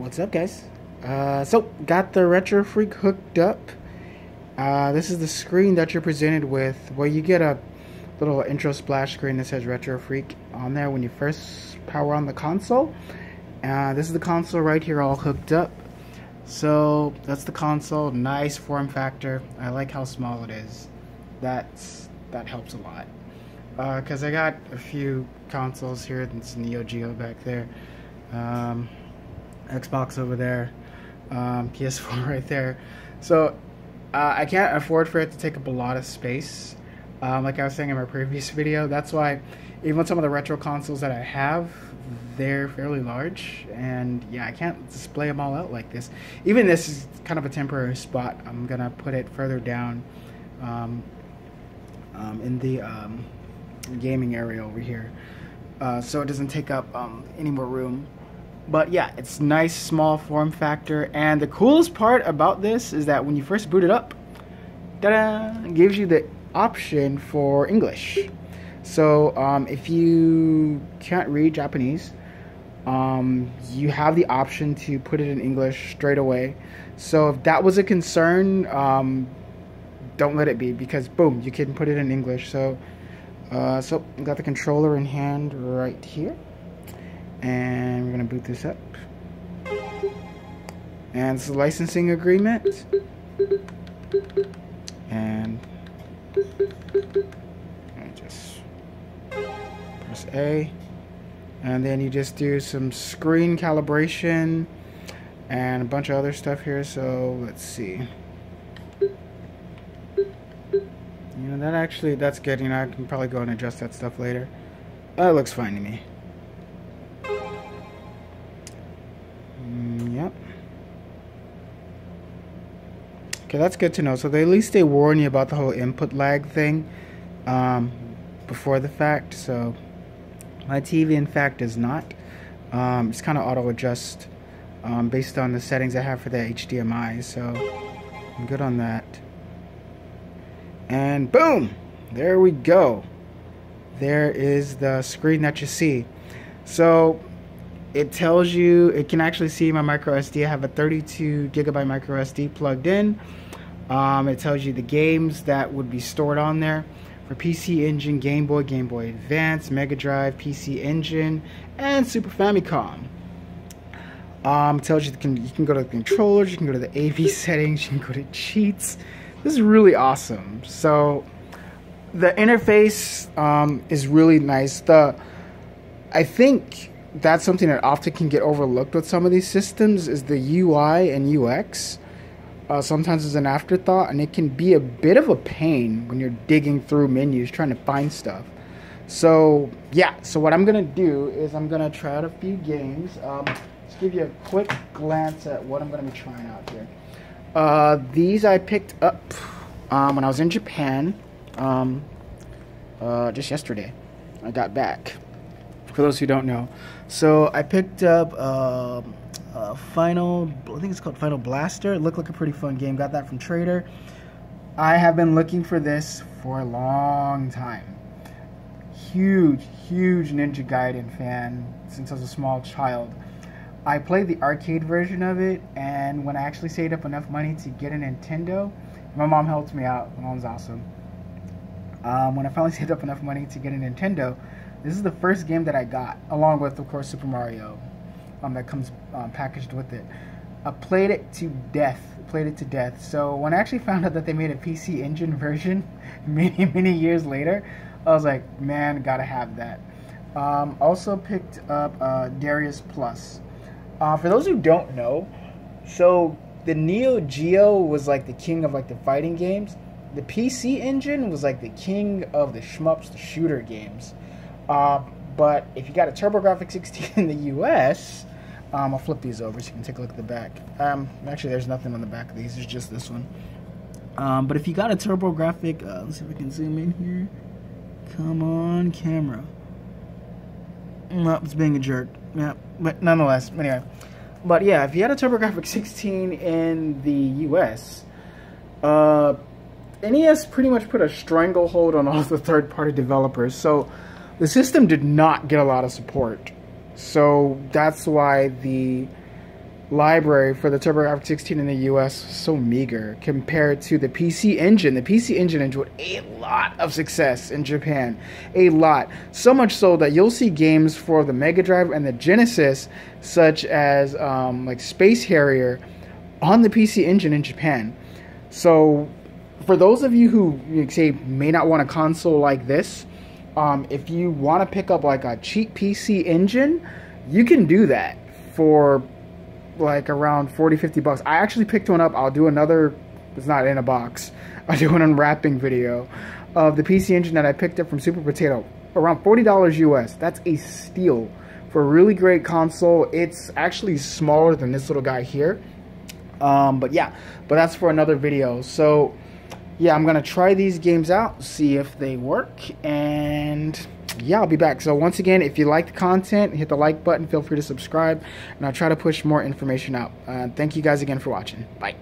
What's up, guys? So got the Retrofreak hooked up. This is the screen that you're presented with, where you get a little intro splash screen that says Retrofreak on there when you first power on the console. This is the console right here, all hooked up. So that's the console. Nice form factor. I like how small it is. That helps a lot. Because I got a few consoles here. It's Neo Geo back there. Xbox over there, PS4 right there. So I can't afford for it to take up a lot of space. Like I was saying in my previous video, that's why even some of the retro consoles that I have, they're fairly large, and yeah, I can't display them all out like this. Even this is kind of a temporary spot. I'm gonna put it further down in the gaming area over here, so it doesn't take up any more room. But yeah, it's nice small form factor, and the coolest part about this is that when you first boot it up, ta-da, it gives you the option for English. So if you can't read Japanese, you have the option to put it in English straight away. So if that was a concern, don't let it be, because boom, you can put it in English. So so I got the controller in hand right here. And we're going to boot this up. And it's a licensing agreement. And I just press A. And then you just do some screen calibration and a bunch of other stuff here. So let's see. You know, that's good. You know, I can probably go and adjust that stuff later. It looks fine to me. Yep. Okay, that's good to know. So at least they warn you about the whole input lag thing before the fact. So my TV, in fact, does not. It's kind of auto adjust based on the settings I have for the HDMI. So I'm good on that. And boom, there we go. There is the screen that you see. So it tells you, it can actually see my micro SD. I have a 32 gigabyte micro SD plugged in. It tells you the games that would be stored on there for PC Engine, Game Boy, Game Boy Advance, Mega Drive, PC Engine, and Super Famicom. It tells you you can go to the controllers, you can go to the AV settings, you can go to cheats. This is really awesome. So the interface is really nice. I think that's something that often can get overlooked with some of these systems, is the UI and UX. Sometimes it's an afterthought, and it can be a bit of a pain when you're digging through menus trying to find stuff. So yeah, so what I'm gonna do is I'm gonna try out a few games. Just give you a quick glance at what I'm gonna be trying out here. These I picked up when I was in Japan just yesterday. I got back, for those who don't know. So I picked up Final, I think it's called Final Blaster. It looked like a pretty fun game. Got that from Trader. I have been looking for this for a long time. Huge Ninja Gaiden fan since I was a small child. I played the arcade version of it, and when I actually saved up enough money to get a Nintendo, my mom helped me out. My mom's awesome. When I finally saved up enough money to get a Nintendo, this is the first game that I got, along with, of course, Super Mario, that comes packaged with it. I played it to death. So when I actually found out that they made a PC Engine version many years later, I was like, man, gotta have that. Also picked up Darius Plus. For those who don't know, so the Neo Geo was like the king of like the fighting games. The PC Engine was like the king of the shmups, the shooter games. But if you got a TurboGrafx 16 in the US, I'll flip these over so you can take a look at the back. Actually, there's nothing on the back of these. There's just this one. But if you got a TurboGrafx, let's see if we can zoom in here. Come on, camera. Nope, it's being a jerk. Yeah, but nonetheless, anyway. But yeah, if you had a TurboGrafx 16 in the US, NES pretty much put a stranglehold on all the third-party developers. So the system did not get a lot of support. So that's why the library for the TurboGrafx 16 in the US so meager compared to the PC Engine. The PC Engine enjoyed a lot of success in Japan. A lot. So much so that you'll see games for the Mega Drive and the Genesis, such as like Space Harrier, on the PC Engine in Japan. So for those of you who say may not want a console like this, if you want to pick up like a cheap PC Engine, you can do that for like around 40-50 bucks. I actually picked one up. I'll do another, it's not in a box, I'll do an unwrapping video of the PC Engine that I picked up from Super Potato, around $40 US. That's a steal for a really great console. It's actually smaller than this little guy here, but that's for another video. So yeah, I'm gonna try these games out, see if they work, and yeah, I'll be back. So once again, if you like the content, hit the like button, feel free to subscribe, and I'll try to push more information out. Thank you guys again for watching. Bye.